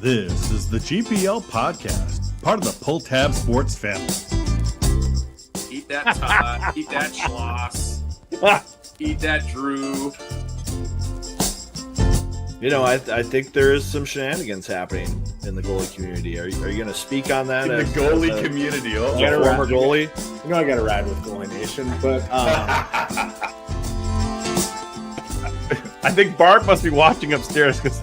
This is the GPL podcast, part of the Pull Tab Sports family. Eat that Todd, eat that Schloss, eat that Drew. You know, I think there is some shenanigans happening in the goalie community. Are you going to speak on that? In the goalie community. Oh, former goalie? You know I got to ride with Goalie Nation, but I think Bart must be watching upstairs because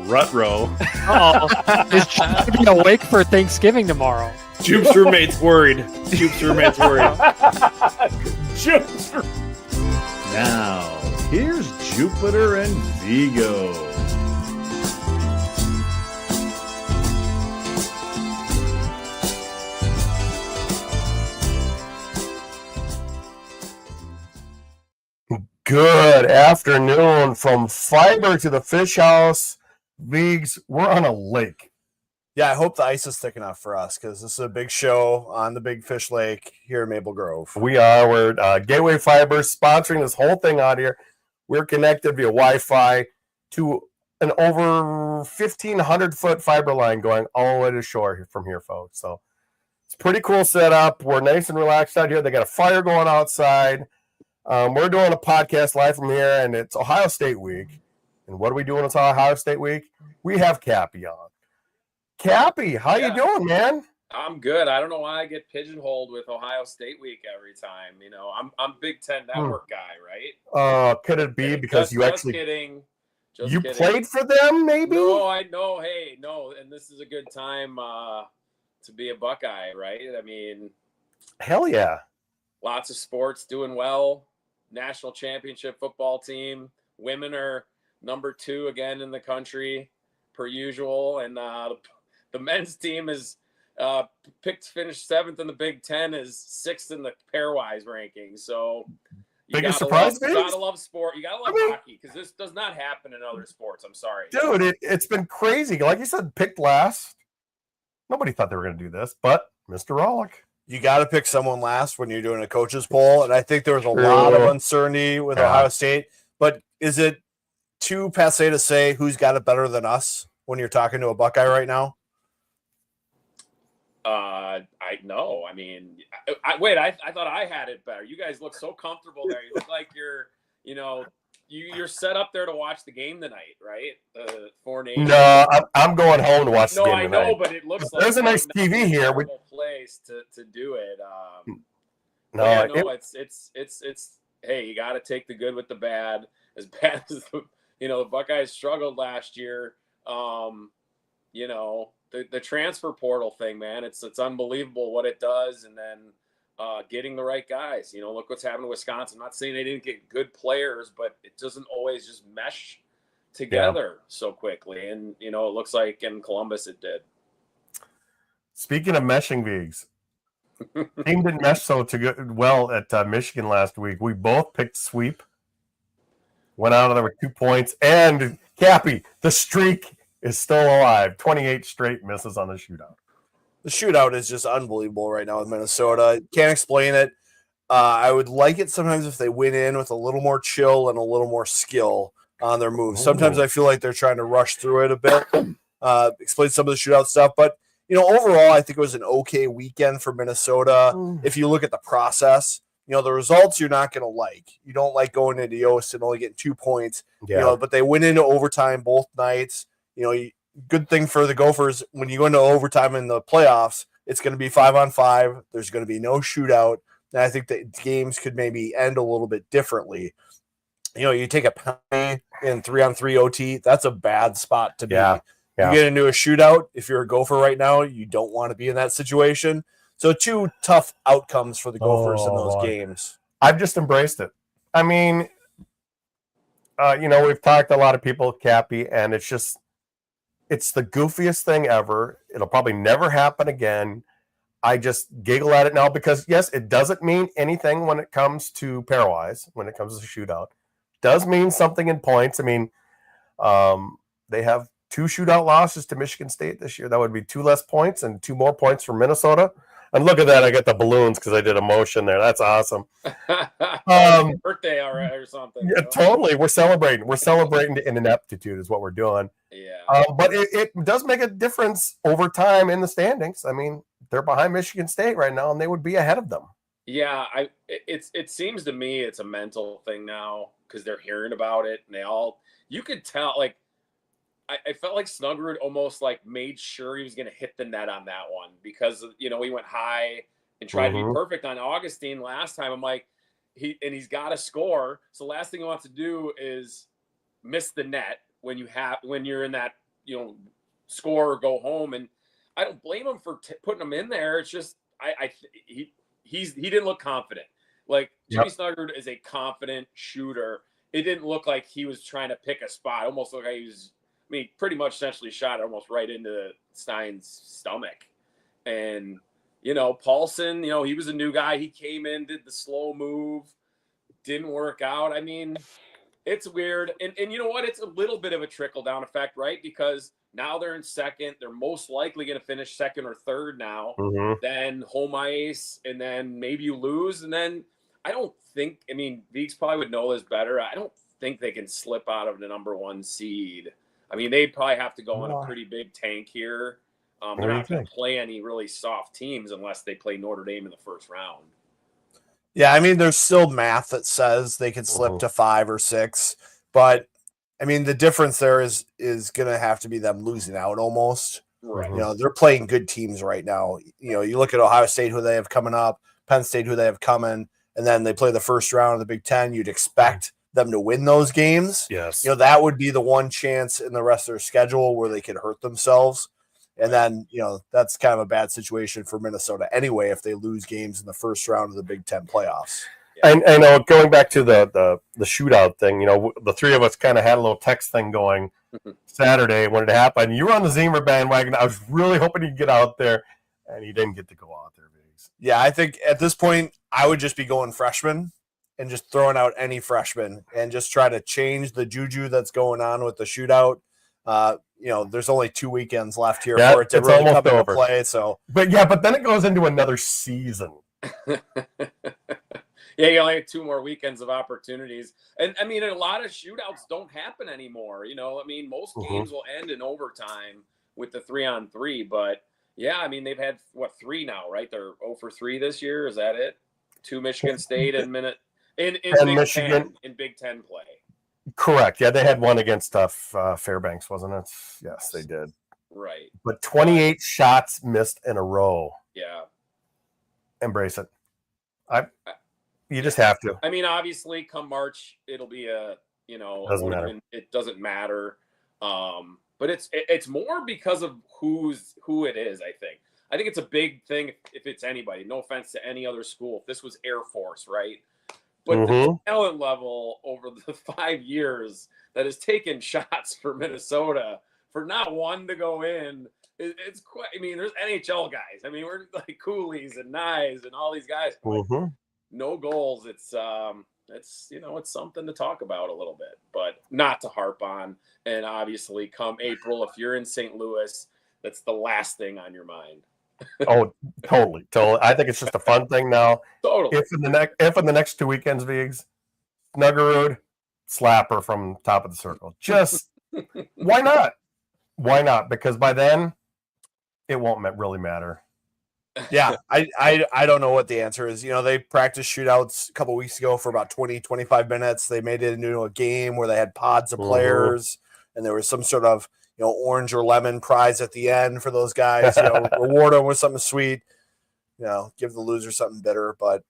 Rutro. Oh, is Chuck to be awake for Thanksgiving tomorrow? Jupe's roommate's worried. Now, here's Jupiter and Vigo. Good afternoon from Fiber to the Fish House. Viggs, we're on a lake. yeah, I hope the ice is thick enough for us because this is a big show on the Big Fish Lake here in Maple Grove. We're Gateway Fiber sponsoring this whole thing out here. We're connected via Wi-Fi to an over 1,500-foot fiber line going all the way to shore from here, folks. So it's a pretty cool setup. We're nice and relaxed out here. They got a fire going outside. We're doing a podcast live from here, and it's Ohio State week. And what are we doing? It's Ohio State week. We have Cappy on. Cappy, how you doing, man? I'm good. I don't know why I get pigeonholed with Ohio State week every time. You know, I'm Big Ten Network guy, right? Could it be because you actually kidding. You played for them, maybe? No, I know. Hey, no, and this is a good time to be a Buckeye, right? I mean, hell yeah. Lots of sports doing well. National championship football team. Women are number 2 again in the country, per usual. And the men's team is finished 7th in the Big Ten, is 6th in the pairwise ranking. So you gotta love sport. You gotta love hockey because this does not happen in other sports. I'm sorry, dude. It's been crazy. Like you said, picked last. Nobody thought they were going to do this, but Mr. Rollick. You got to pick someone last when you're doing a coach's poll, and I think there was a lot of uncertainty with Ohio State. But is it too passe to say who's got it better than us when you're talking to a Buckeye right now? I know. I mean, I thought I had it better. You guys look so comfortable there. You look like you're set up there to watch the game tonight, right? The 4 Nations. No, I'm going home to watch the game tonight. No, I know, but it looks like there's a nice TV here. Place to do it. It's hey, you got to take the good with the bad. As bad as the Buckeyes struggled last year. The transfer portal thing, man, it's unbelievable what it does, and then getting the right guys. Look what's happened to Wisconsin. I'm not saying they didn't get good players, but it doesn't always just mesh together so quickly. And it looks like in Columbus it did. Speaking of meshing, Viggs, team didn't mesh well at Michigan last week. We both picked sweep. Went out there with 2 points, and Cappy, the streak is still alive. 28 straight misses on the shootout. The shootout is just unbelievable right now with Minnesota. Can't explain it. I would like it sometimes if they went in with a little more chill and a little more skill on their moves. Sometimes I feel like they're trying to rush through it a bit, explain some of the shootout stuff. But, overall, I think it was an okay weekend for Minnesota. If you look at the process, the results you're not going to like. You don't like going into Yost and only getting 2 points, but they went into overtime both nights. Good thing for the Gophers, when you go into overtime in the playoffs, it's going to be 5-on-5. There's going to be no shootout. And I think that games could maybe end a little bit differently. You take a penalty in 3-on-3 OT, that's a bad spot to be. Yeah. You get into a shootout, if you're a Gopher right now, you don't want to be in that situation. So 2 tough outcomes for the Gophers in those games. I've just embraced it. I mean, we've talked to a lot of people, Cappy, and it's the goofiest thing ever. It'll probably never happen again. I just giggle at it now because, yes, it doesn't mean anything when it comes to pairwise, when it comes to shootout. It does mean something in points. I mean, they have 2 shootout losses to Michigan State this year. That would be 2 less points and 2 more points for Minnesota. And look at that. I got the balloons because I did a motion there. That's awesome. Birthday all right or something. Yeah, totally. We're celebrating. We're celebrating the ineptitude is what we're doing. Yeah. But it does make a difference over time in the standings. I mean, they're behind Michigan State right now, and they would be ahead of them. Yeah, it seems to me it's a mental thing now because they're hearing about it and you could tell like I felt like Snuggerud almost like made sure he was going to hit the net on that one because he went high and tried to be perfect on Augustine last time. I'm like he's got to score. So the last thing he wants to do is miss the net when you're in that score or go home. And I don't blame him for putting him in there. It's just he didn't look confident. Like Jimmy Snuggerud is a confident shooter. It didn't look like he was trying to pick a spot. Almost looked like he was. I mean, pretty much essentially shot almost right into Stein's stomach. And Paulson, he was a new guy. He came in, did the slow move, didn't work out. I mean, it's weird. And you know what? It's a little bit of a trickle down effect, right? Because now they're in second. They're most likely going to finish second or third now. Then home ice, and then maybe you lose. And then I don't think, Veeks probably would know this better. I don't think they can slip out of the number 1 seed. I mean, they'd probably have to go on a pretty big tank here. They're not going to play any really soft teams unless they play Notre Dame in the first round. Yeah, there's still math that says they could slip to 5 or 6, but the difference there is going to have to be them losing out almost. Right. They're playing good teams right now. You look at Ohio State, who they have coming up, Penn State, who they have coming, and then they play the first round of the Big Ten. You'd expect them to win those games. Yes. That would be the one chance in the rest of their schedule where they could hurt themselves. And then, that's kind of a bad situation for Minnesota anyway if they lose games in the first round of the Big Ten playoffs. And going back to the shootout thing, the three of us kind of had a little text thing going Saturday when it happened. You were on the Zemer bandwagon. I was really hoping he'd get out there, and he didn't get to go out there. Yeah, I think at this point I would just be going freshman and just throwing out any freshman and just try to change the juju that's going on with the shootout. There's only 2 weekends left here for it to really come into play. So, but then it goes into another season. Yeah, you only have 2 more weekends of opportunities. And a lot of shootouts don't happen anymore. Most games will end in overtime with the 3-on-3. But yeah, they've had 3 now, right? They're 0 for 3 this year. Is that it? 2 Michigan State and in Big Michigan 10, in Big Ten play. Correct. Yeah, they had one against Fairbanks, wasn't it? Yes, they did. Right. But 28 shots missed in a row. Yeah. Embrace it. You just have to. Obviously, come March, it'll be it doesn't matter. But it's more because of who it is. I think it's a big thing if it's anybody. No offense to any other school. If this was Air Force, right? But the talent level over the 5 years that has taken shots for Minnesota for not one to go in, it's quite. There's NHL guys. We're like Coolies and Nyes and all these guys. No goals. It's something to talk about a little bit, but not to harp on. And obviously, come April, if you're in St. Louis, that's the last thing on your mind. Oh, totally. I think it's just a fun thing now. Totally. If in the next 2 weekends, Viggs, Snuggerud, slapper from top of the circle. Just why not? Why not? Because by then, it won't really matter. Yeah, I don't know what the answer is. They practiced shootouts a couple weeks ago for about 20, 25 minutes. They made it into a game where they had pods of players, and there was some sort of orange or lemon prize at the end for those guys. Reward them with something sweet. Give the loser something bitter. But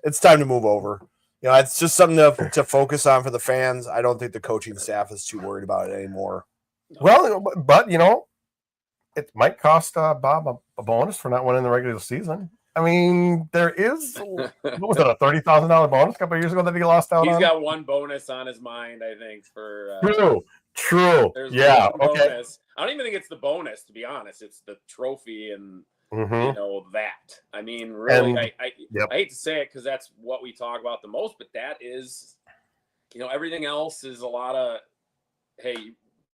it's time to move over. It's just something to focus on for the fans. I don't think the coaching staff is too worried about it anymore. Well, but it might cost Bob a bonus for not winning the regular season. There is, what was it, a $30,000 bonus a couple of years ago that he lost out on? He's got one bonus on his mind, I think, for True. Yeah. Okay. Bonus. I don't even think it's the bonus, to be honest. It's the trophy and that. Really, and, I hate to say it because that's what we talk about the most, but that is, everything else is a lot of, hey,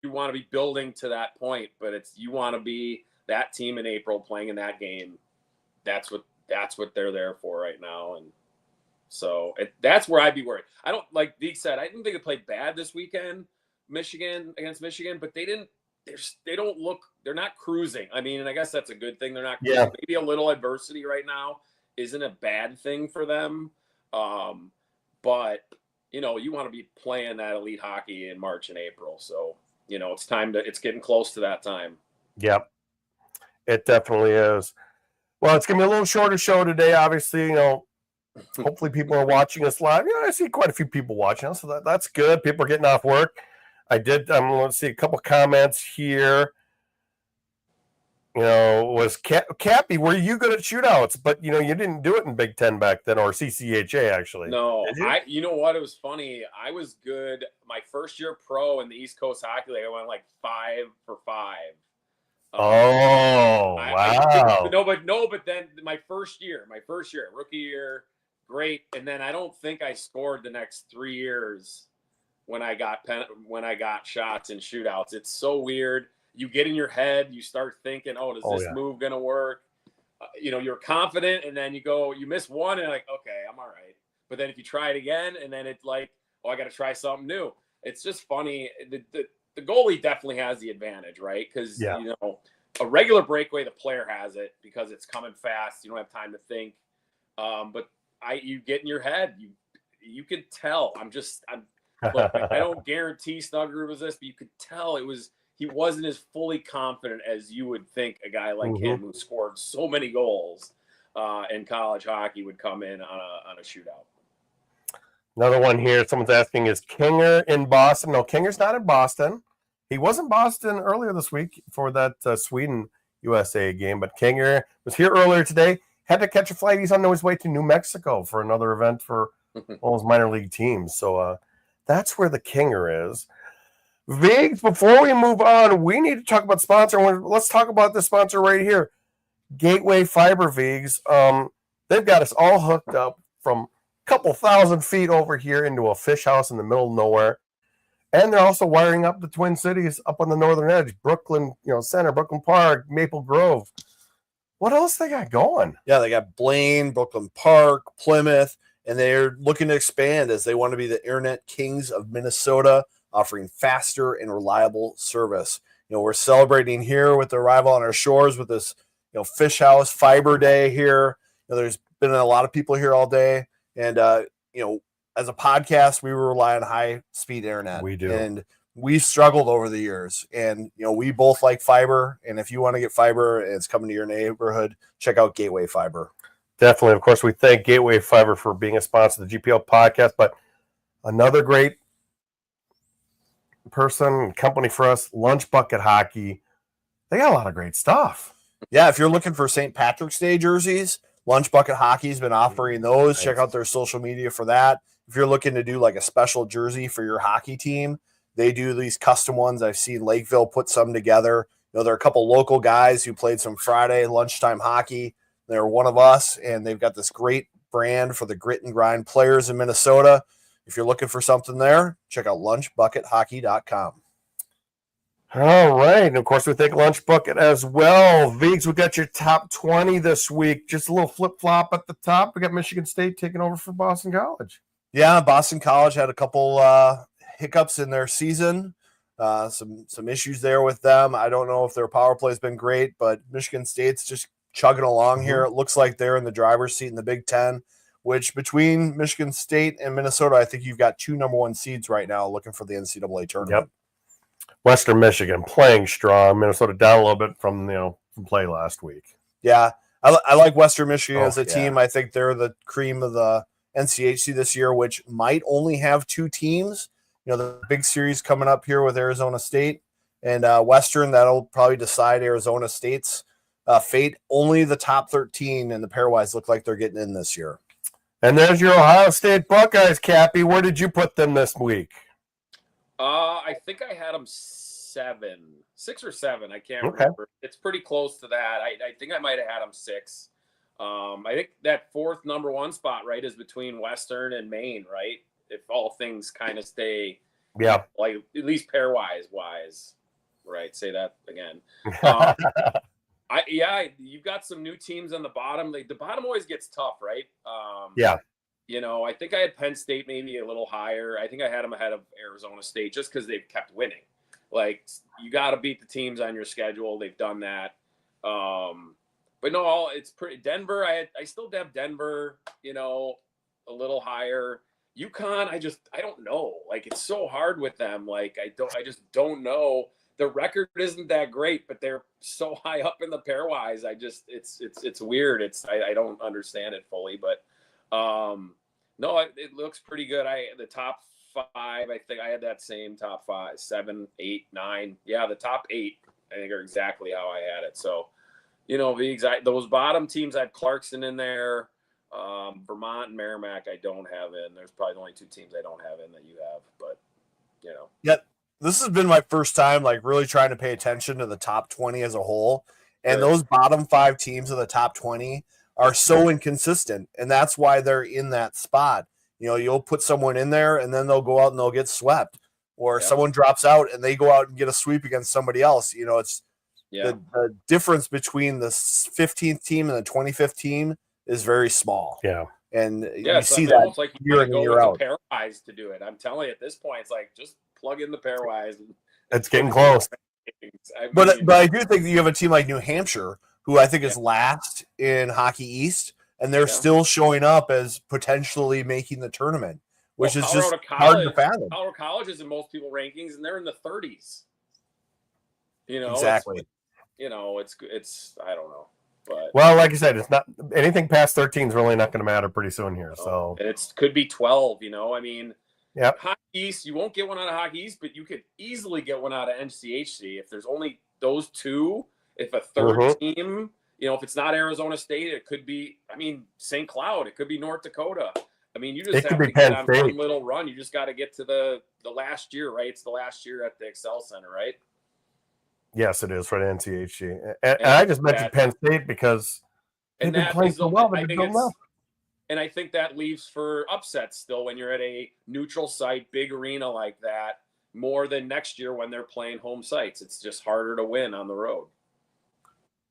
you want to be building to that point, but you want to be that team in April playing in that game. That's what they're there for right now, and so that's where I'd be worried. I don't, like Deke said, I didn't think they played bad this weekend. against Michigan, but they don't look, they're not cruising. I mean, and I guess that's a good thing. They're not cruising. Yeah. Maybe a little adversity right now isn't a bad thing for them. But you want to be playing that elite hockey in March and April. So, it's getting close to that time. Yep. It definitely is. Well, it's going to be a little shorter show today. Obviously, hopefully people are watching us live. I see quite a few people watching us, so that's good. People are getting off work. I'm going to see a couple comments here. Was Cappy, were you good at shootouts? But, you didn't do it in Big Ten back then, or CCHA, actually. No, you know what? It was funny. I was good. My first year pro in the East Coast Hockey League, I went like 5 for 5. Wow. But then my first year, rookie year, great. And then I don't think I scored the next 3 years when I got shots in shootouts. It's so weird. You get in your head, you start thinking, does this move going to work? You're confident, and then you miss one, and like, okay, I'm all right. But then if you try it again, and then it's like, I got to try something new. It's just funny. The goalie definitely has the advantage, right? Because, a regular breakaway, the player has it because it's coming fast. You don't have time to think. But you get in your head. You could tell. Look, I don't guarantee Snugger was this, but you could tell he wasn't as fully confident as you would think a guy like him who scored so many goals in college hockey would come in on a shootout. Another one here. Someone's asking, is Kinger in Boston? No, Kinger's not in Boston. He was in Boston earlier this week for that Sweden-USA game, but Kinger was here earlier today. Had to catch a flight. He's on his way to New Mexico for another event for all his minor league teams. So that's where the Kinger is. Viggs, before we move on, we need to talk about sponsor. Let's talk about the sponsor right here, Gateway Fiber. Viggs. They've got us all hooked up from couple thousand feet over here into a fish house in the middle of nowhere, and they're also wiring up the Twin Cities up on the northern edge, Brooklyn, Center, Brooklyn Park, Maple Grove. What else they got going? Yeah, they got Blaine, Brooklyn Park, Plymouth, and they're looking to expand as they want to be the internet kings of Minnesota, offering faster and reliable service. We're celebrating here with the arrival on our shores with this fish house fiber day here. There's been a lot of people here all day. And, as a podcast, we rely on high-speed internet. We do. And we struggled over the years. And, we both like fiber. And if you want to get fiber and it's coming to your neighborhood, check out Gateway Fiber. Definitely. Of course, we thank Gateway Fiber for being a sponsor of the GPL podcast. But another great person, company for us, Lunch Bucket Hockey. They got a lot of great stuff. Yeah, if you're looking for St. Patrick's Day jerseys, Lunch Bucket Hockey's been offering those. Nice. Check out their social media for that. If you're looking to do like a special jersey for your hockey team, they do these custom ones. I've seen Lakeville put some together. There are a couple local guys who played some Friday lunchtime hockey. They're one of us, and they've got this great brand for the grit and grind players in Minnesota. If you're looking for something there, check out lunchbuckethockey.com. All right. And, of course, we thank Lunch Bucket as well. Viggs, we got your top 20 this week. Just a little flip-flop at the top. We got Michigan State taking over for Boston College. Yeah, Boston College had a couple hiccups in their season. Some issues there with them. I don't know if their power play has been great, but Michigan State's just chugging along here. It looks like they're in the driver's seat in the Big Ten, which between Michigan State and Minnesota, I think you've got 2 number 1 seeds right now looking for the NCAA tournament. Yep. Western Michigan playing strong. Minnesota down a little bit from play last week. Yeah, I like Western Michigan as a team. I think they're the cream of the NCHC this year, which might only have 2 teams. The big series coming up here with Arizona State and Western, that'll probably decide Arizona State's fate. Only the top 13 and the pairwise look like they're getting in this year. And there's your Ohio State Buckeyes, Cappy. Where did you put them this week? I think I had them 6 or 7. I can't remember. It's pretty close to that. I think I might have had them 6. I think that 4th number 1 spot, right, is between Western and Maine, right? If all things kind of stay, like at least pairwise, right? Say that again. You've got some new teams on the bottom. The bottom always gets tough, right? I think I had Penn State maybe a little higher. I think I had them ahead of Arizona State just because they've kept winning. Like, you got to beat the teams on your schedule. They've done that. But no, it's pretty. Denver, I still have Denver, a little higher. UConn, I don't know. Like, it's so hard with them. Like, I just don't know. The record isn't that great, but they're so high up in the pairwise. It's weird. I don't understand it fully, but no, it looks pretty good. The top 5, I think I had that same top 5, 7, 8, 9. Yeah, the top 8, I think, are exactly how I had it. So, those bottom teams, I had Clarkson in there. Vermont and Merrimack, I don't have in. There's probably the only 2 teams I don't have in that you have, but Yeah, this has been my first time like really trying to pay attention to the top 20 as a whole, and Right. those bottom 5 teams of the top 20 are so inconsistent, and that's why they're in that spot. You'll put someone in there, and then they'll go out and they'll get swept, or someone drops out and they go out and get a sweep against somebody else. It's the difference between the 15th team and the 25th team is very small. Yeah. And you see that that like year in and year out. Pairwise to do it. I'm telling you, at this point, it's like just plug in the pairwise. It's getting close. But I do think that you have a team like New Hampshire, who I think is last in Hockey East, and they're still showing up as potentially making the tournament, which is just hard to fathom. Colorado College is in most people's rankings, and they're in the 30s. Exactly. It's I don't know. But, well, like I said, it's not anything past 13 is really not going to matter pretty soon here. So it could be 12. I mean, yeah, Hockey East, you won't get one out of Hockey East, but you could easily get one out of NCHC if there's only those 2. If a third team, if it's not Arizona State, it could be. I mean, St. Cloud, it could be North Dakota. I mean, you just have to get on one little run. You just got to get to the last year, right? It's the last year at the Excel Center, right? Yes, it is for the NCHC. And I just mentioned Penn State because they've been playing so well. And I think that leaves for upsets still when you're at a neutral site, big arena like that, more than next year when they're playing home sites. It's just harder to win on the road.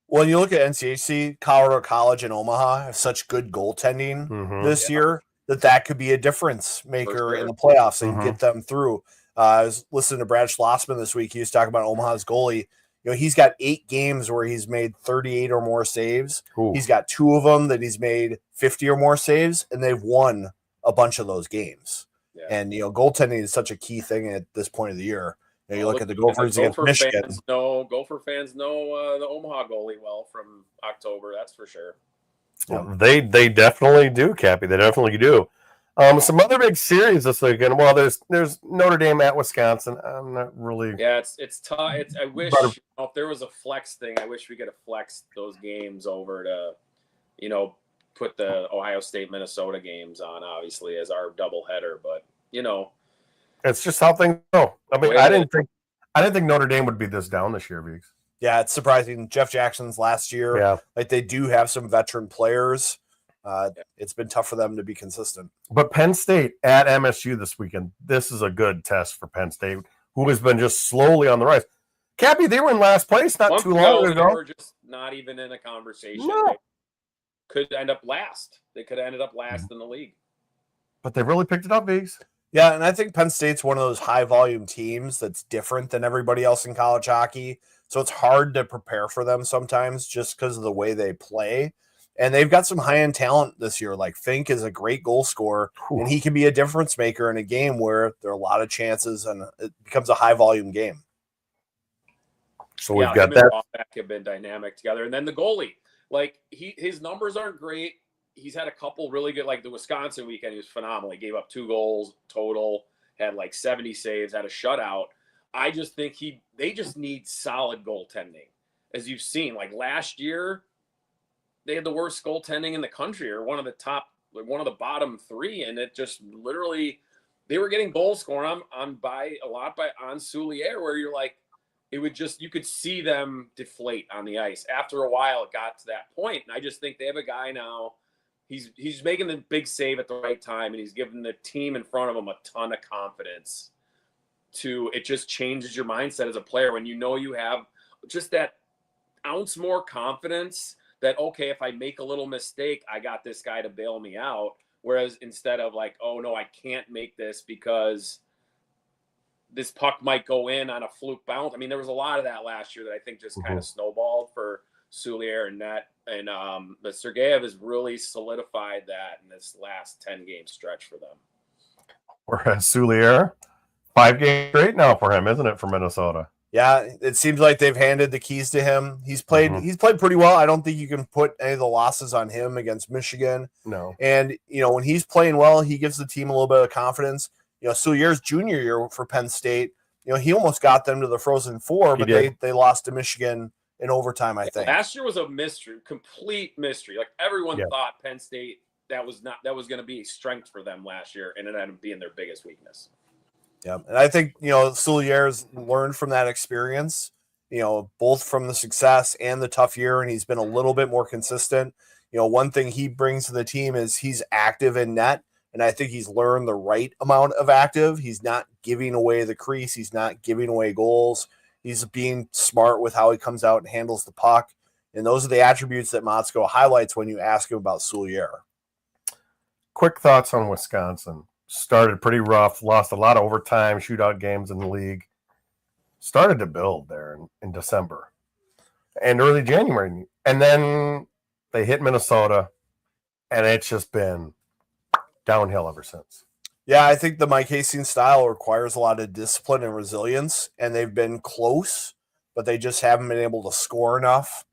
Well, you look at NCHC, Colorado College and Omaha have such good goaltending this year that could be a difference maker in the playoffs and get them through. I was listening to Brad Schlossman this week. He was talking about Omaha's goalie. He's got 8 games where he's made 38 or more saves. Ooh. He's got 2 of them that he's made 50 or more saves, and they've won a bunch of those games. Yeah. And, goaltending is such a key thing at this point of the year. You look at the Gophers against Michigan. Gopher fans know the Omaha goalie well from October, that's for sure. Yeah. They definitely do, Cappy. They definitely do. Some other big series this weekend. Well, there's Notre Dame at Wisconsin. I'm not really. Yeah, it's tough. I wish if there was a flex thing, I wish we could have flexed those games over to, put the Ohio State Minnesota games on obviously as our doubleheader. But it's just how things go. I mean, I didn't think Notre Dame would be this down this year, Viggs. Yeah, it's surprising. Jeff Jackson's last year. Yeah, like they do have some veteran players. It's been tough for them to be consistent. But Penn State at MSU this weekend, this is a good test for Penn State, who has been just slowly on the rise. Cappy, they were in last place not too long ago. They were just not even in a conversation. No. They could end up last. They could have ended up last in the league. But they really picked it up, Viggs. Yeah, and I think Penn State's one of those high-volume teams that's different than everybody else in college hockey. So it's hard to prepare for them sometimes just because of the way they play. And they've got some high-end talent this year. Like Fink is a great goal scorer, and he can be a difference maker in a game where there are a lot of chances and it becomes a high-volume game. So we've got that. Have been dynamic together. And then the goalie, like his numbers aren't great. He's had a couple really good, like the Wisconsin weekend, he was phenomenal. He gave up 2 goals total, had like 70 saves, had a shutout. I just think they just need solid goaltending. As you've seen, like last year, they had the worst goaltending in the country, or one of the bottom 3, and it just literally they were getting goal scoring on Soulier, where you're like, it would just, you could see them deflate on the ice. After a while, it got to that point, and I just think they have a guy now. He's making the big save at the right time, and he's giving the team in front of him a ton of confidence. It just changes your mindset as a player when you have just that ounce more confidence that, okay, if I make a little mistake, I got this guy to bail me out, Whereas instead of like, oh no, I can't make this because this puck might go in on a fluke bounce. I mean, there was a lot of that last year that I think just kind of snowballed for Soulier and Net. And but Sergeyev has really solidified that in this last 10-game stretch for them. Whereas Soulier, 5 games straight now for him, isn't it, for Minnesota? Yeah, it seems like they've handed the keys to him. He's played pretty well. I don't think you can put any of the losses on him against Michigan. No. And, when he's playing well, he gives the team a little bit of confidence. Soulier's junior year for Penn State, he almost got them to the Frozen Four, but they lost to Michigan in overtime, I think. Last year was a mystery, complete mystery. Like everyone thought Penn State, that was going to be a strength for them last year, and it ended up being their biggest weakness. Yeah, and I think, Soulier's learned from that experience, both from the success and the tough year, and he's been a little bit more consistent. One thing he brings to the team is he's active in net, and I think he's learned the right amount of active. He's not giving away the crease. He's not giving away goals. He's being smart with how he comes out and handles the puck, and those are the attributes that Motzko highlights when you ask him about Soulier. Quick thoughts on Wisconsin. Started pretty rough, lost a lot of overtime, shootout games in the league. Started to build there in December and early January. And then they hit Minnesota, and it's just been downhill ever since. Yeah, I think the Mike Hastings style requires a lot of discipline and resilience, and they've been close, but they just haven't been able to score enough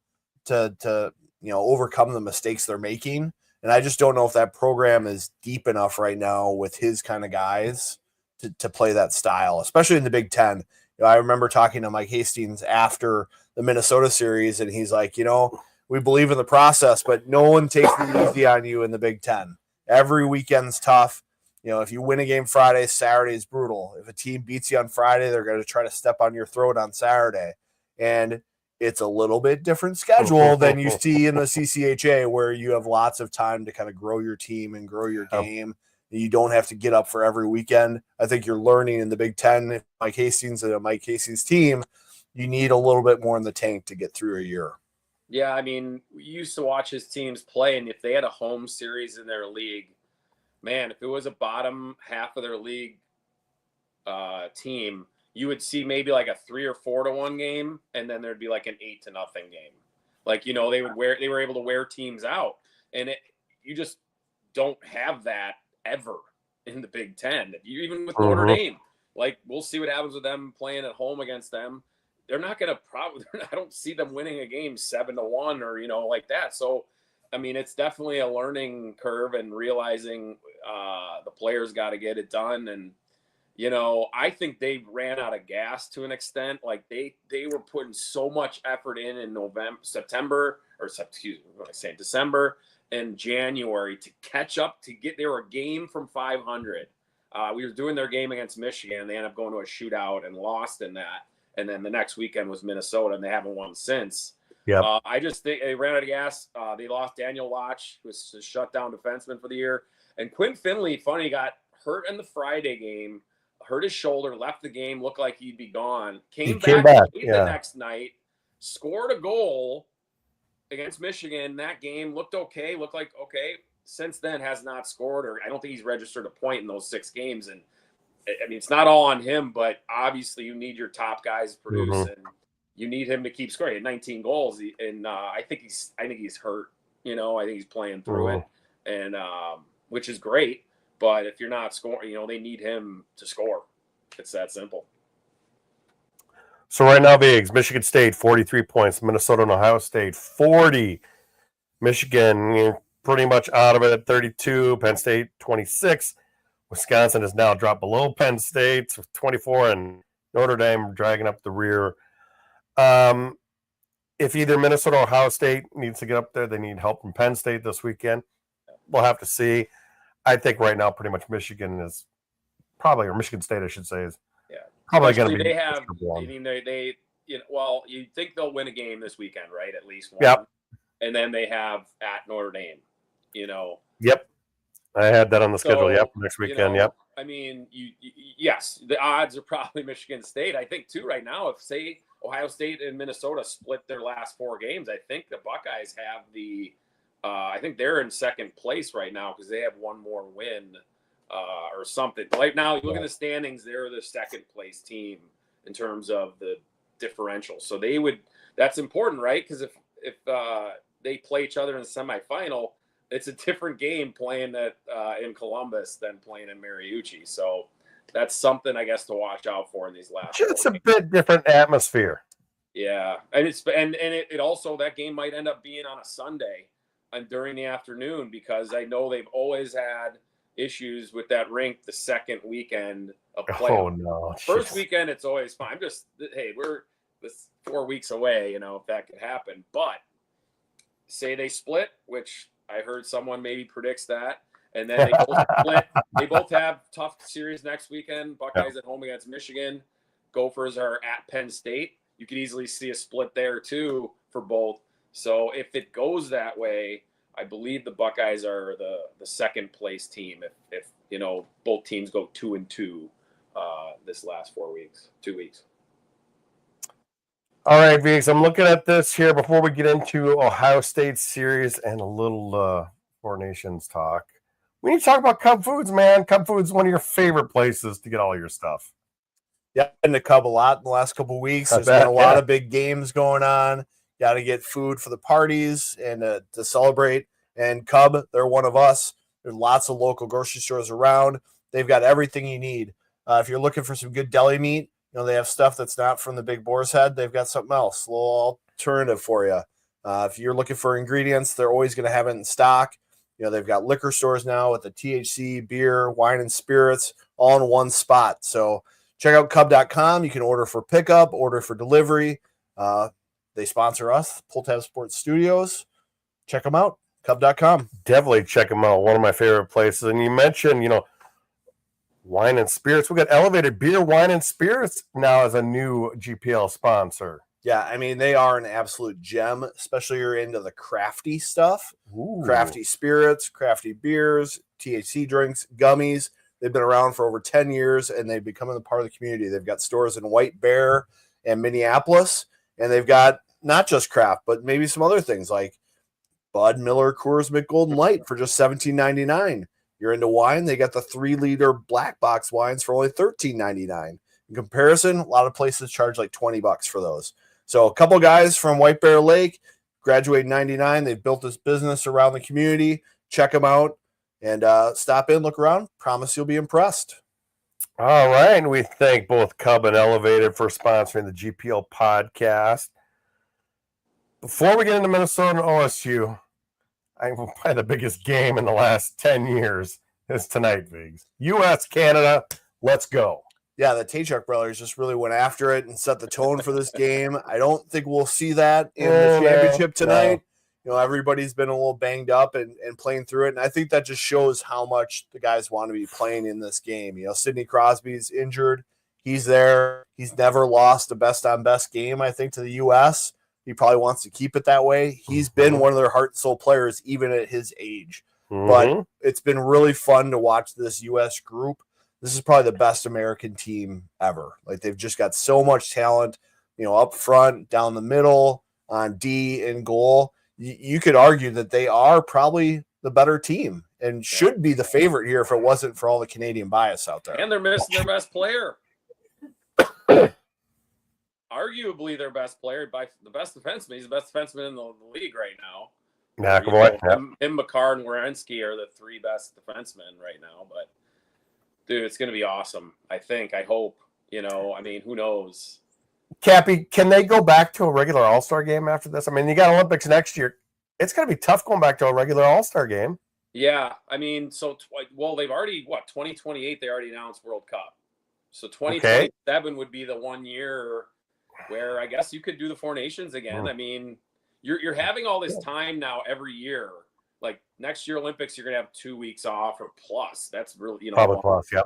to overcome the mistakes they're making. And I just don't know if that program is deep enough right now with his kind of guys to play that style, especially in the Big Ten. I remember talking to Mike Hastings after the Minnesota series, and he's like, we believe in the process, but no one takes it easy on you in the Big Ten. Every weekend's tough. If you win a game Friday, Saturday is brutal. If a team beats you on Friday, they're going to try to step on your throat on Saturday. And it's a little bit different schedule than you see in the CCHA, where you have lots of time to kind of grow your team and grow your game. You don't have to get up for every weekend. I think you're learning in the Big Ten, Mike Hastings and a Mike Hastings team, you need a little bit more in the tank to get through a year. Yeah, I mean, we used to watch his teams play, and if they had a home series in their league, man, if it was a bottom half of their league team, you would see maybe like a 3 or 4 to 1 game, and then there'd be like an 8 to nothing game. Like, they were able to wear teams out, and you just don't have that ever in the Big Ten. Even with Notre Dame, like, we'll see what happens with them playing at home against them. They're not going to I don't see them winning a game 7-1 or, like that. So, I mean, it's definitely a learning curve and realizing the players got to get it done. And, I think they ran out of gas to an extent. Like they were putting so much effort in December and January to catch up they were a game from 500. We were doing their game against Michigan. They ended up going to a shootout and lost in that. And then the next weekend was Minnesota, and they haven't won since. Yeah, I just think they ran out of gas. They lost Daniel Lodge, who was a shutdown defenseman for the year. And Quinn Finley, got hurt in the Friday game, hurt his shoulder, left the game, looked like he'd be gone. Came back the next night, scored a goal against Michigan. That game looked okay, Since then has not scored, or I don't think he's registered a point in those 6 games. And I mean, it's not all on him, but obviously you need your top guys to produce, and you need him to keep scoring. He had 19 goals, and I think he's hurt. I think he's playing through it, and which is great. But if you're not scoring, they need him to score. It's that simple. So right now, Biggs, Michigan State 43 points, Minnesota and Ohio State 40. Michigan pretty much out of it at 32. Penn State 26. Wisconsin has now dropped below Penn State with 24, and Notre Dame dragging up the rear. If either Minnesota or Ohio State needs to get up there, they need help from Penn State this weekend. We'll have to see. I think right now, pretty much Michigan is probably, or Michigan State, I should say, is probably going to be. They have. I mean, you'd think they'll win a game this weekend, right? At least one. Yep. And then they have at Notre Dame. Yep. I had that on the schedule. Yep, next weekend. Yep. I mean, yes, the odds are probably Michigan State. I think too right now, if say Ohio State and Minnesota split their last 4 games, I think the Buckeyes have the I think they're in second place right now because they have one more win or something. Right now, you look at the standings; they're the second place team in terms of the differential. So that's important, right? Because if they play each other in the semifinal, it's a different game playing in Columbus than playing in Mariucci. So that's something I guess to watch out for in these last. It's a bit different atmosphere. Yeah, and it also, that game might end up being on a Sunday and during the afternoon, because I know they've always had issues with that rink the second weekend of play. Oh no! First weekend it's always fine. I'm just, hey, we're this 4 weeks away, if that could happen. But say they split, which I heard someone maybe predicts that, and then they both split. They both have tough series next weekend. Buckeyes at home against Michigan. Gophers are at Penn State. You could easily see a split there too for both. So if it goes that way, I believe the Buckeyes are the second place team if both teams go 2-2 this last 2 weeks. All right, Viggs, I'm looking at this here before we get into Ohio State series and a little Four Nations talk. We need to talk about Cub Foods, man. Cub Foods is one of your favorite places to get all your stuff. Yeah, been to Cub a lot in the last couple of weeks. There's been a lot of big games going on. Got to get food for the parties and to celebrate. And Cub, they're one of us. There's lots of local grocery stores around. They've got everything you need. If you're looking for some good deli meat, they have stuff that's not from the Big Boar's Head. They've got something else, a little alternative for you. If you're looking for ingredients, they're always going to have it in stock. They've got liquor stores now with the THC, beer, wine, and spirits all in one spot. So check out Cub.com. You can order for pickup, order for delivery. They sponsor us, Pull Tab Sports Studios. Check them out, Cub.com. Definitely check them out. One of my favorite places. And you mentioned, wine and spirits. We got Elevated Beer, Wine, and Spirits now as a new GPL sponsor. Yeah, I mean, they are an absolute gem, especially if you're into the crafty stuff. Ooh. Crafty spirits, crafty beers, THC drinks, gummies. They've been around for over 10 years, and they've become a part of the community. They've got stores in White Bear and Minneapolis, and they've got not just craft, but maybe some other things like Bud Miller Coors Mint Golden Light for just $17.99. You're into wine, they got the 3-liter black box wines for only $13.99. In comparison, a lot of places charge like $20 for those. So a couple guys from White Bear Lake, graduated in 99. They've built this business around the community. Check them out and stop in, look around. Promise you'll be impressed. All right. And we thank both Cub and Elevated for sponsoring the GPL podcast. Before we get into Minnesota and OSU, I think probably the biggest game in the last 10 years is tonight, Viggs. U.S., Canada, let's go. Yeah, the Tachuk brothers just really went after it and set the tone for this game. I don't think we'll see that in the championship tonight. No. Everybody's been a little banged up and playing through it, and I think that just shows how much the guys want to be playing in this game. Sidney Crosby's injured. He's there. He's never lost a best-on-best game, I think, to the U.S., He probably wants to keep it that way. He's been one of their heart and soul players, even at his age. But it's been really fun to watch this U.S. group. This is probably the best American team ever. Like, they've just got so much talent, up front, down the middle, on D, and goal. You could argue that they are probably the better team and should be the favorite here if it wasn't for all the Canadian bias out there. And they're missing their best player. Arguably their best player, by the best defenseman. He's the best defenseman in the league right now. McAvoy. Him, Makar, and Werenski are the 3 best defensemen right now. But, dude, it's going to be awesome. I hope. Who knows? Cappy, can they go back to a regular All-Star game after this? You got Olympics next year. It's going to be tough going back to a regular All-Star game. Yeah, they've already, 2028, they already announced World Cup. So 2027 would be the 1 year where I guess you could do the Four Nations again. You're having all this time now every year. Like, next year Olympics, you're going to have 2 weeks off or plus. That's really, probably plus, yeah.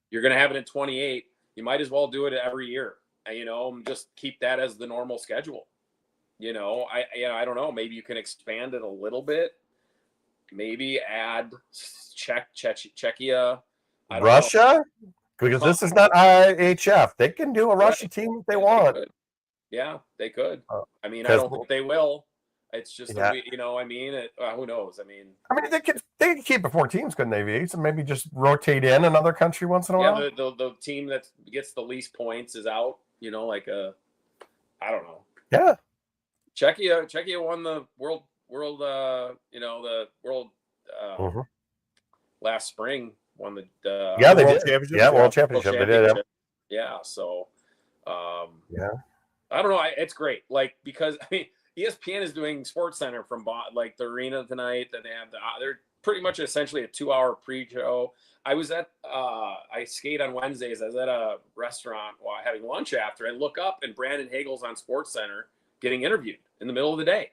You're going to have it in 28. You might as well do it every year. Just keep that as the normal schedule. I don't know. Maybe you can expand it a little bit. Maybe add Czechia. Russia? Because this is not IHF. They can do a Russia team if they want. Yeah, they could. Oh. I don't think they will. It's just, Yeah. I mean, who knows? I mean, they could keep it 4 teams, couldn't they, V? So maybe just rotate in another country once in a while. the team that gets the least points is out. Like I don't know. Yeah. Czechia won the world. The world last spring. Won the Yeah, they World did. Championship? Yeah, Yeah. World Championship. They did. Yeah. So, Yeah. I don't know. It's great. Like, because I mean, ESPN is doing Sports Center from like the arena tonight. That they have they're pretty much essentially a 2-hour pre-show. I was at I skate on Wednesdays. I was at a restaurant while having lunch after. I look up and Brandon Hagel's on Sports Center getting interviewed in the middle of the day.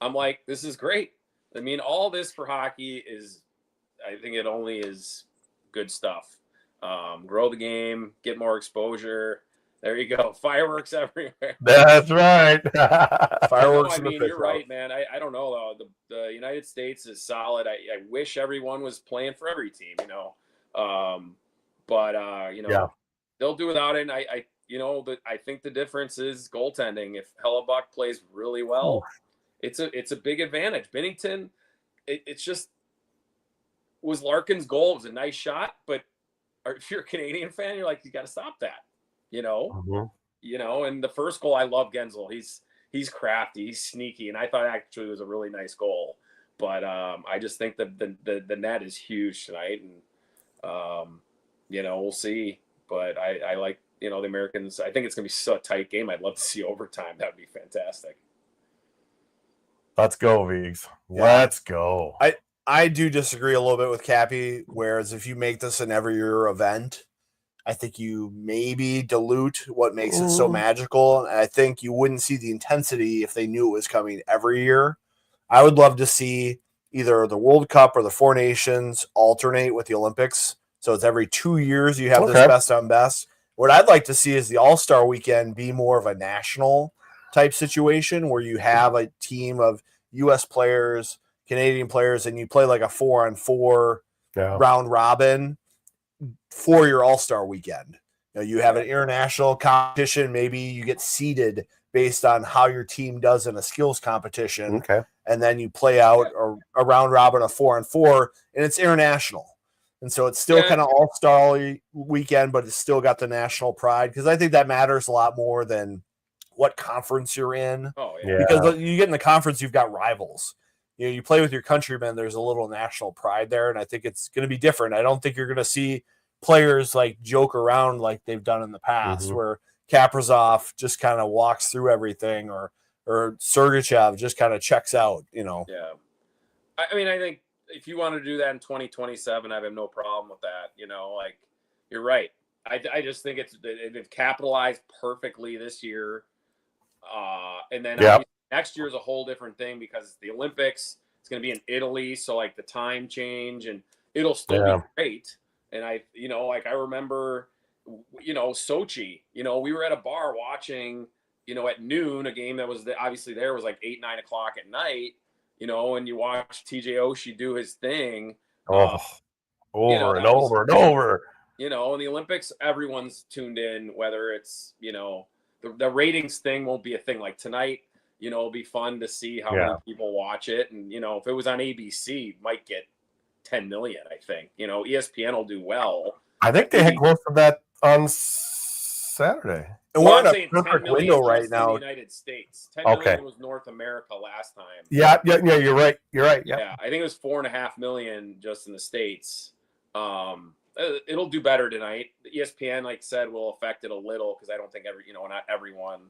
I'm like, this is great. I mean, all this for hockey is, I think it only is good stuff. Grow the game, get more exposure. There you go. Fireworks everywhere. That's right. Fireworks. I mean, you're right, man. I don't know, though. The United States is solid. I wish everyone was playing for every team, but Yeah. they'll do without it. And I think the difference is goaltending. If Hellebuck plays really well, it's a big advantage. Binnington, it's just was Larkin's goal. It was a nice shot, but if you're a Canadian fan, you're like, you got to stop that. And the first goal, I love Gensel. He's crafty, he's sneaky, and I thought actually it was a really nice goal. But I just think that the net is huge tonight, and we'll see. But I like the Americans. I think it's gonna be such a tight game. I'd love to see overtime. That would be fantastic. Let's go, Vigs. Let's go. I do disagree a little bit with Cappy, whereas if you make this an every year event, I think you maybe dilute what makes it so magical. And I think you wouldn't see the intensity if they knew it was coming every year. I would love to see either the World Cup or the Four Nations alternate with the Olympics. So it's every 2 years you have this best on best. What I'd like to see is the All-Star weekend be more of a national type situation where you have a team of U.S. players, Canadian players, and you play like a 4-on-4 round robin for your All-Star weekend. You have an international competition. Maybe you get seeded based on how your team does in a skills competition. Okay. And then you play out a round robin, a 4-on-4, and it's international. And so it's still kind of All-Star weekend, but it's still got the national pride, because I think that matters a lot more than what conference you're in. Oh, yeah. Because you get in the conference, you've got rivals. You play with your countrymen, there's a little national pride there, and I think it's going to be different. I don't think you're going to see players like joke around like they've done in the past, where Kaprizov just kind of walks through everything, or Sergachev just kind of checks out, Yeah. I mean, I think if you want to do that in 2027, I have no problem with that. You're right. I just think they've capitalized perfectly this year. And then next year is a whole different thing because it's the Olympics. It's going to be in Italy. So like the time change, and it'll still be great. And I remember, Sochi, we were at a bar watching, at noon, a game that was obviously there was like 8, 9 o'clock at night, and you watch TJ Oshie do his thing. Over and over and over. In the Olympics, everyone's tuned in, whether it's, the ratings thing won't be a thing. Like tonight, it'll be fun to see how many people watch it. And, if it was on ABC, might get 10 million, I think. ESPN will do well. I think they had close to that on Saturday. And we're in a perfect window right now. In the United States. 10 million was North America last time. Yeah, you're right. Yeah, I think it was 4.5 million just in the States. It'll do better tonight. The ESPN, like I said, will affect it a little because I don't think not everyone,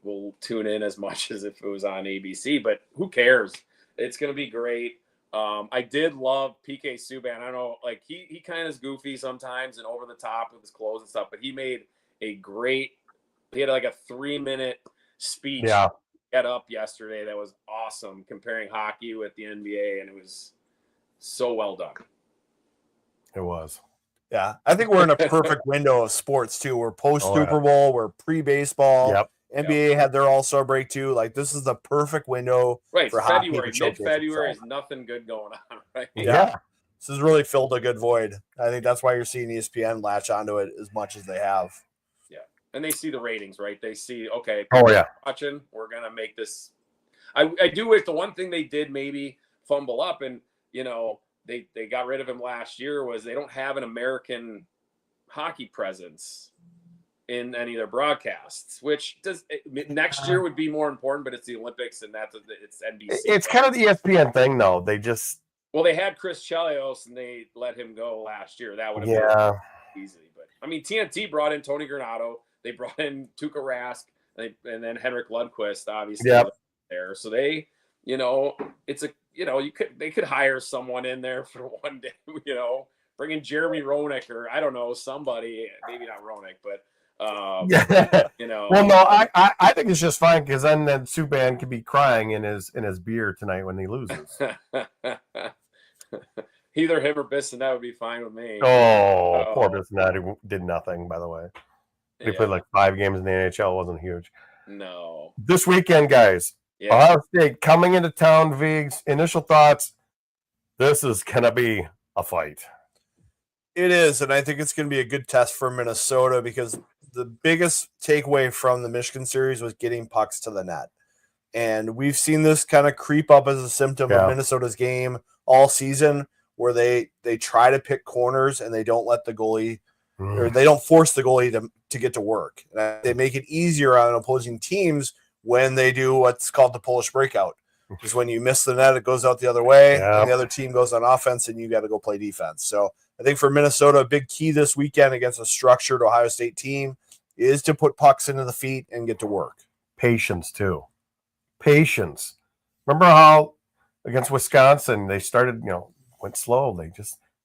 will tune in as much as if it was on ABC. But who cares? It's going to be great. I did love PK Subban. I don't know, like he kind of is goofy sometimes and over the top with his clothes and stuff, but he made he had like a 3-minute speech get up yesterday that was awesome, comparing hockey with the NBA, and it was so well done. It was. Yeah, I think we're in a perfect window of sports too. We're post Super Bowl, we're pre-baseball. Yep. NBA had their All-Star break too. Like this is the perfect window for hockey. Mid-February is nothing good going on, right? Yeah. This has really filled a good void. I think that's why you're seeing ESPN latch onto it as much as they have. Yeah, and they see the ratings, right? They see, okay, watching. we're gonna make this. I do wish the one thing they did maybe fumble up, and they got rid of him last year, was they don't have an American hockey presence in any of their broadcasts, which next year would be more important, but it's the Olympics and it's NBC. It's kind of the ESPN thing, though. They just they had Chris Chelios and they let him go last year. That would have been easily. But I mean, TNT brought in Tony Granato, they brought in Tuukka Rask, and then Henrik Lundqvist, obviously there. So they, it's a they could hire someone in there for one day, bring in Jeremy Roenick or I don't know, somebody, maybe not Roenick, but Well, no, I think it's just fine because then Subban could be crying in his beer tonight when he loses. Either him or Bissonnette would be fine with me. Poor Bissonnette, who did nothing, by the way. He played like 5 games in the NHL. It wasn't huge. No. This weekend, guys, Ohio State coming into town. Vigs, initial thoughts. This is going to be a fight. It is, and I think it's going to be a good test for Minnesota because the biggest takeaway from the Michigan series was getting pucks to the net. And we've seen this kind of creep up as a symptom of Minnesota's game all season, where they try to pick corners and they don't let the goalie or they don't force the goalie to get to work. And they make it easier on opposing teams when they do what's called the Polish breakout. Because when you miss the net, it goes out the other way, and the other team goes on offense, and you got to go play defense. So I think for Minnesota, a big key this weekend against a structured Ohio State team is to put pucks into the feet and get to work. Patience, too. Patience. Remember how against Wisconsin, they started, went slow.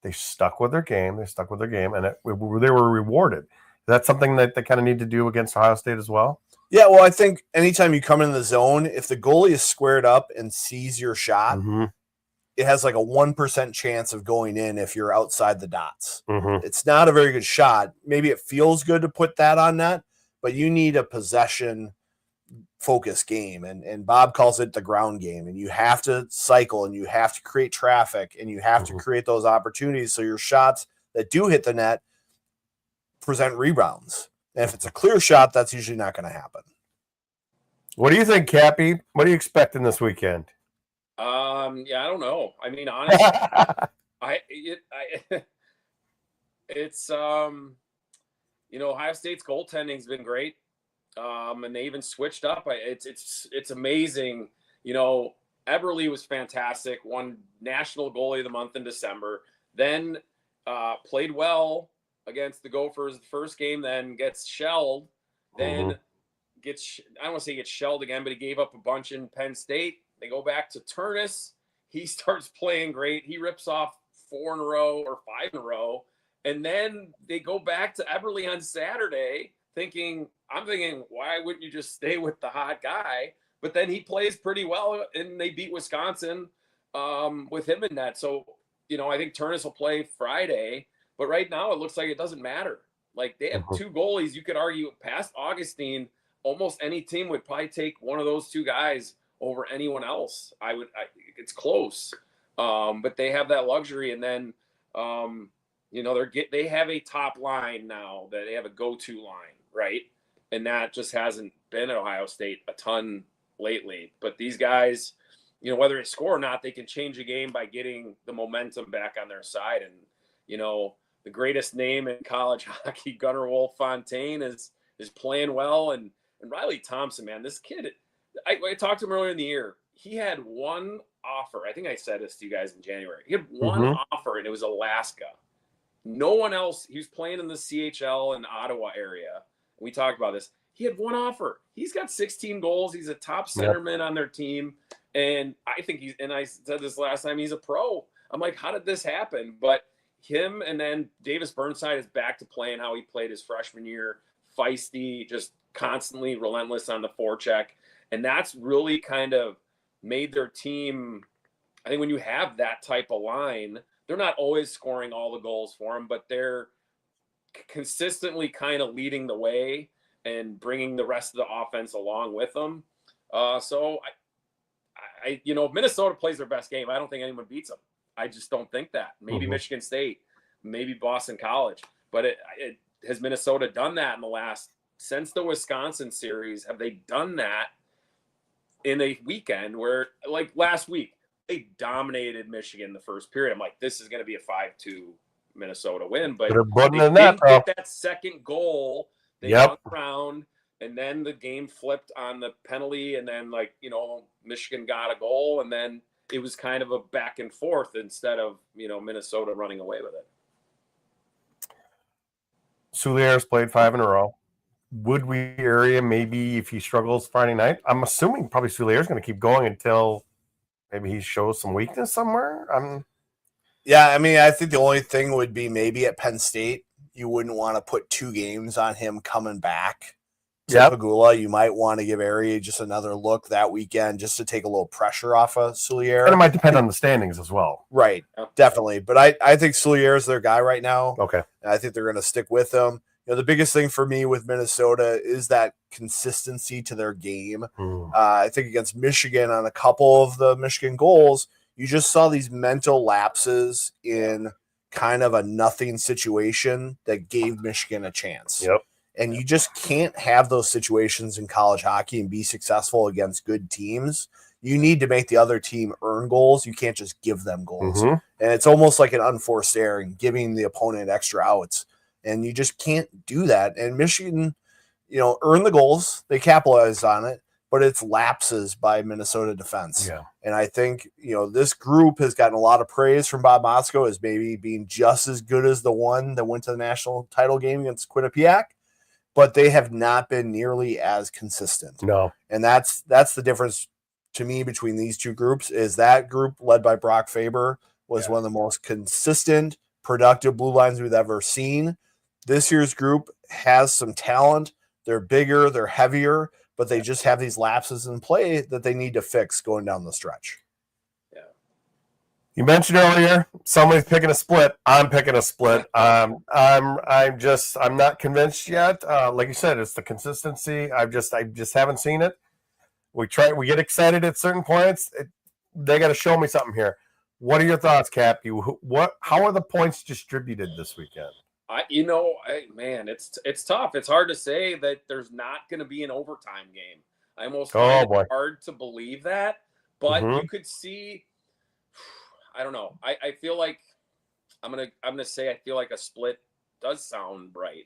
They stuck with their game. And they were rewarded. Is that something that they kind of need to do against Ohio State as well? Yeah, well, I think anytime you come in the zone, if the goalie is squared up and sees your shot, it has like a 1% chance of going in if you're outside the dots. It's not a very good shot. Maybe it feels good to put that on net, but you need a possession focus game. And Bob calls it the ground game. And you have to cycle and you have to create traffic and you have to create those opportunities so your shots that do hit the net present rebounds. And if it's a clear shot, that's usually not going to happen. What do you think, Cappy? What are you expecting this weekend? I don't know. I mean, honestly, it's Ohio State's goaltending's been great, and they even switched up. It's amazing. Eberle was fantastic. Won National Goalie of the Month in December. Then played well against the Gophers the first game, then gets shelled, then I don't want to say gets shelled again, but he gave up a bunch in Penn State. They go back to Turnus. He starts playing great. He rips off 4 in a row or 5 in a row. And then they go back to Eberle on Saturday I'm thinking, why wouldn't you just stay with the hot guy? But then he plays pretty well, and they beat Wisconsin with him in that. So, I think Turnus will play Friday. But right now, it looks like it doesn't matter. Like, they have 2 goalies. You could argue past Augustine, almost any team would probably take one of those 2 guys over anyone else. It's close. But they have that luxury. And then, they have a top line now that they have a go-to line, right? And that just hasn't been at Ohio State a ton lately. But these guys, whether they score or not, they can change a game by getting the momentum back on their side. And, the greatest name in college hockey, Gunnar Wolf-Fontaine, is playing well. And Riley Thompson, man, this kid, I talked to him earlier in the year. He had one offer. I think I said this to you guys in January. He had one offer, and it was Alaska. No one else. He was playing in the CHL and Ottawa area. We talked about this. He had one offer. He's got 16 goals. He's a top centerman on their team. And I think and I said this last time, he's a pro. I'm like, how did this happen? But him and then Davis Burnside is back to playing how he played his freshman year. Feisty, just constantly relentless on the forecheck. And that's really kind of made their team, I think when you have that type of line, they're not always scoring all the goals for them, but they're consistently kind of leading the way and bringing the rest of the offense along with them. So if Minnesota plays their best game, I don't think anyone beats them. I just don't think that. Maybe Michigan State, maybe Boston College, but has Minnesota done that in the last, since the Wisconsin series? Have they done that? in a weekend where, like last week, they dominated Michigan the first period. I'm like, this is going to be a 5-2 Minnesota win, but They're putting they in that, didn't get that second goal. They Yep. hung around, and then the game flipped on the penalty, and then Michigan got a goal, and then it was kind of a back and forth instead of Minnesota running away with it. Soulier's played 5 in a row. Would we area maybe if he struggles Friday night? I'm assuming probably Soulier's going to keep going until maybe he shows some weakness somewhere. Yeah, I mean, I think the only thing would be maybe at Penn State, you wouldn't want to put 2 games on him coming back to Pagula. You might want to give Area just another look that weekend just to take a little pressure off of Soulier. And it might depend on the standings as well. Right, definitely. But I think Soulier is their guy right now. Okay. And I think they're going to stick with him. The biggest thing for me with Minnesota is that consistency to their game. I think against Michigan on a couple of the Michigan goals, you just saw these mental lapses in kind of a nothing situation that gave Michigan a chance. Yep. And you just can't have those situations in college hockey and be successful against good teams. You need to make the other team earn goals. You can't just give them goals. And it's almost like an unforced error and giving the opponent extra outs. And you just can't do that. And Michigan, earned the goals. They capitalized on it, but it's lapses by Minnesota defense. Yeah. And I think, this group has gotten a lot of praise from Bob Motzko as maybe being just as good as the one that went to the national title game against Quinnipiac, but they have not been nearly as consistent. No. And that's the difference to me between these two groups is that group led by Brock Faber was one of the most consistent, productive blue lines we've ever seen. This year's group has some talent. They're bigger, they're heavier, but they just have these lapses in play that they need to fix going down the stretch. Yeah. You mentioned earlier somebody's picking a split. I'm picking a split. I'm not convinced yet. Like you said, it's the consistency. I just haven't seen it. We get excited at certain points. They got to show me something here. What are your thoughts, Cap? How are the points distributed this weekend? It's tough. It's hard to say that there's not going to be an overtime game. I almost find it hard to believe that, but you could see. I don't know. I feel like I'm gonna say I feel like a split does sound right.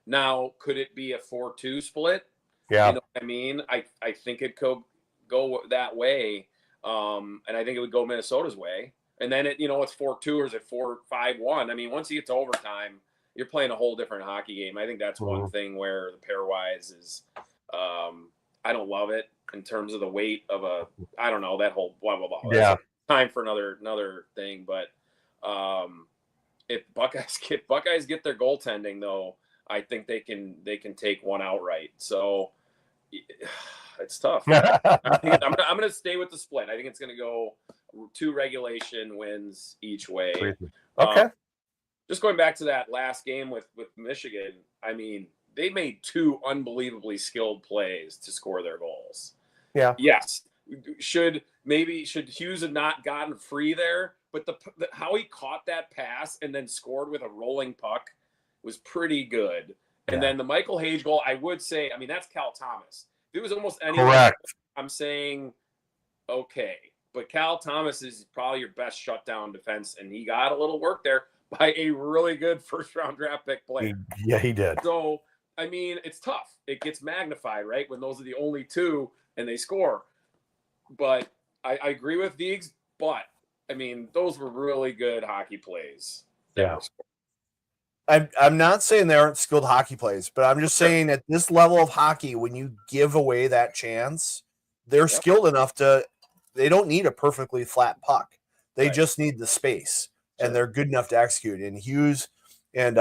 Now, could it be a 4-2 split? Yeah. You know what I mean? I think it could go that way, and I think it would go Minnesota's way. And then it's 4-2 or is it 4-5-1? I mean, once you get to overtime, you're playing a whole different hockey game. I think that's one thing where the pairwise is, I don't love it in terms of the weight of I don't know, that whole blah, blah, blah. Yeah. That's time for another thing. But if Buckeyes get their goaltending though, I think they can take one outright. So it's tough. I'm going to stay with the split. I think it's going to go 2 regulation wins each way. Okay. Just going back to that last game with Michigan, I mean, they made 2 unbelievably skilled plays to score their goals. Yeah. Yes. Should Hughes have not gotten free there? But how he caught that pass and then scored with a rolling puck was pretty good. And then the Michael Hage goal, I would say, I mean, that's Cal Thomas. If it was almost anyone, correct. I'm saying, okay. But Cal Thomas is probably your best shutdown defense, and he got a little work there by a really good first-round draft pick player. He did. So, I mean, it's tough. It gets magnified, right, when those are the only 2 and they score. But I agree with Deegs, but, I mean, those were really good hockey plays. Yeah. I'm not saying they aren't skilled hockey plays, but I'm just saying at this level of hockey, when you give away that chance, they're skilled enough they don't need a perfectly flat puck. They just need the space, and they're good enough to execute. And Hughes and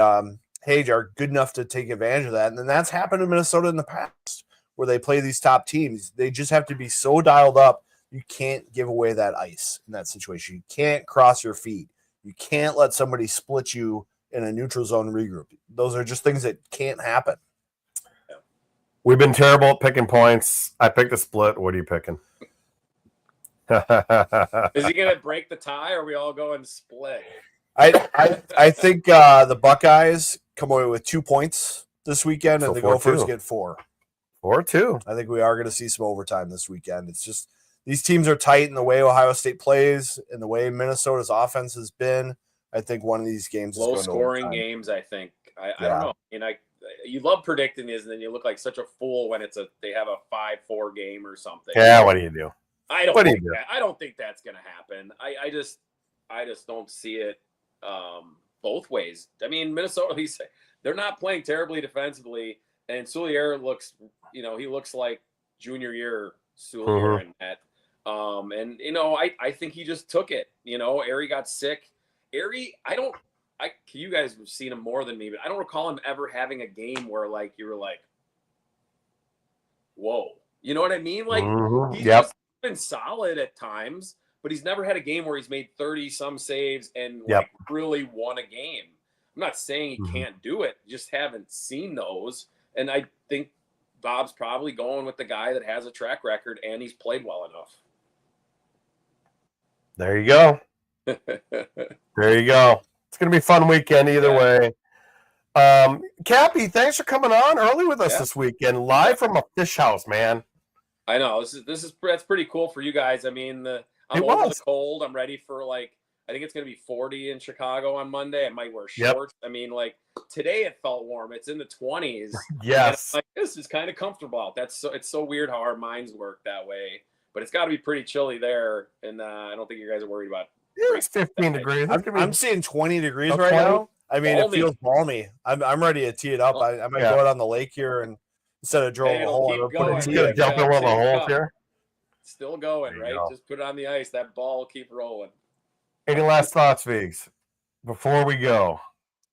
Hage are good enough to take advantage of that. And then that's happened in Minnesota in the past where they play these top teams. They just have to be so dialed up. You can't give away that ice in that situation. You can't cross your feet. You can't let somebody split you in a neutral zone regroup. Those are just things that can't happen. We've been terrible at picking points. I picked a split. What are you picking? Is he going to break the tie, or are we all going split? I think the Buckeyes come away with 2 points this weekend, and the Gophers get 4. 4-2. I think we are going to see some overtime this weekend. It's just these teams are tight in the way Ohio State plays and the way Minnesota's offense has been. I think one of these games is low going to scoring overtime. games. I think. I don't know. You love predicting these, and then you look like such a fool when they have a 5-4 game or something. Yeah, what do you do? I don't think that's going to happen. I just don't see it both ways. I mean, Minnesota, they're not playing terribly defensively, and Soulier looks, he looks like junior year Soulier in that. And I think he just took it. Aerie got sick. Aerie, you guys have seen him more than me, but I don't recall him ever having a game where you were like, whoa. You know what I mean? He's just been solid at times, but he's never had a game where he's made 30-some saves and really won a game. I'm not saying he can't do it. Just haven't seen those. And I think Bob's probably going with the guy that has a track record and he's played well enough. There you go. There you go. It's going to be a fun weekend either way. Cappy, thanks for coming on early with us this weekend, live from a fish house, man. I know that's pretty cool for you guys. I mean, I'm over the cold. I'm ready for I think it's going to be 40 in Chicago on Monday. I might wear shorts. I mean, today it felt warm. It's in the 20s. Yes. This is kind of comfortable out. It's so weird how our minds work that way. But it's got to be pretty chilly there, and I don't think you guys are worried about. It's 15 degrees. I'm seeing 20 degrees right now. I mean, it feels balmy. I'm ready to tee it up. I might go out on the lake here and instead of drilling a hole, jump in one of the holes here. Still going, right? Just put it on the ice. That ball will keep rolling. Any last thoughts, Viggs, before we go?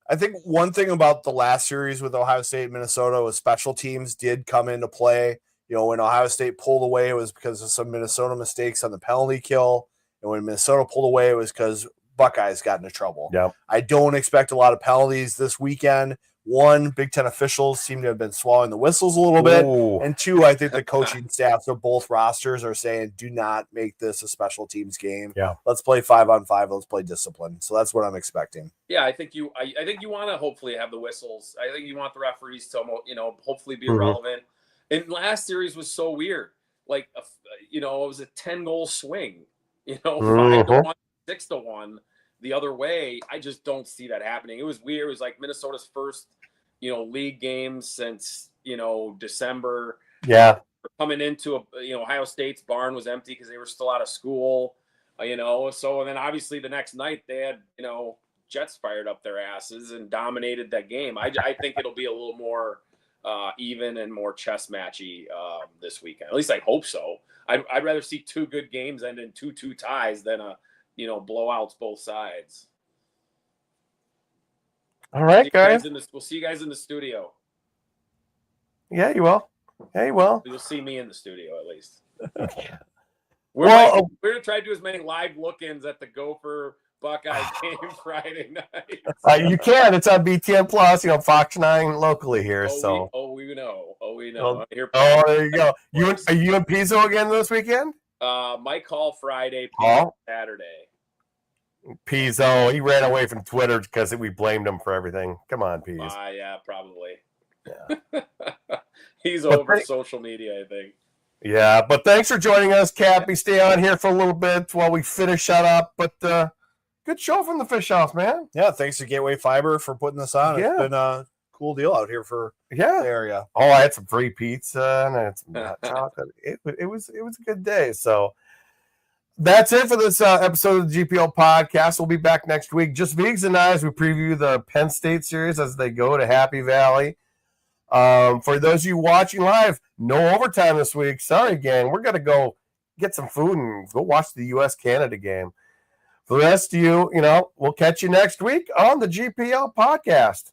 I think one thing about the last series with Ohio State and Minnesota was special teams did come into play. When Ohio State pulled away, it was because of some Minnesota mistakes on the penalty kill. And when Minnesota pulled away, it was because Buckeyes got into trouble. Yep. I don't expect a lot of penalties this weekend. One, Big Ten officials seem to have been swallowing the whistles a little bit. And two, I think the coaching staffs of both rosters are saying, do not make this a special teams game. Yeah. Let's play 5-on-5. Let's play discipline. So that's what I'm expecting. Yeah, I think you want to hopefully have the whistles. I think you want the referees to, hopefully be relevant. And last series was so weird. It was a 10-goal swing. 5-1, 6-1 the other way. I just don't see that happening. It was weird. It was like Minnesota's first, league game since, December. Yeah. Coming into Ohio State's barn was empty because they were still out of school, So, and then obviously the next night they had, Jets fired up their asses and dominated that game. I think it'll be a little more even and more chess matchy this weekend. At least I hope so. I'd rather see two good games end in 2-2 ties than blowouts both sides. All right, guys. We'll see you guys in the studio. Yeah, you will. You'll see me in the studio at least. We're going to try to do as many live look-ins at the Gopher Buckeyes game Friday night. You can. It's on BTN Plus, Fox 9 locally here. We know. There you go. Are you in Pizzo again this weekend? Mike Hall Friday, Saturday. Pizzo, he ran away from Twitter because we blamed him for everything. Come on, Peas. Yeah, probably. Yeah. He's over social media, I think. Yeah, but thanks for joining us, Cappy. Stay on here for a little bit while we finish that up. But good show from the Fish House, man. Yeah, thanks to Gateway Fiber for putting this on. It's been a cool deal out here for the area. Oh, I had some free pizza and I had some hot chocolate. It was a good day. So that's it for this episode of the GPL podcast. We'll be back next week. Just Viggs and I as we preview the Penn State series as they go to Happy Valley. For those of you watching live, no overtime this week. Sorry, gang. We're going to go get some food and go watch the U.S.-Canada game. For the rest of you, we'll catch you next week on the GPL podcast.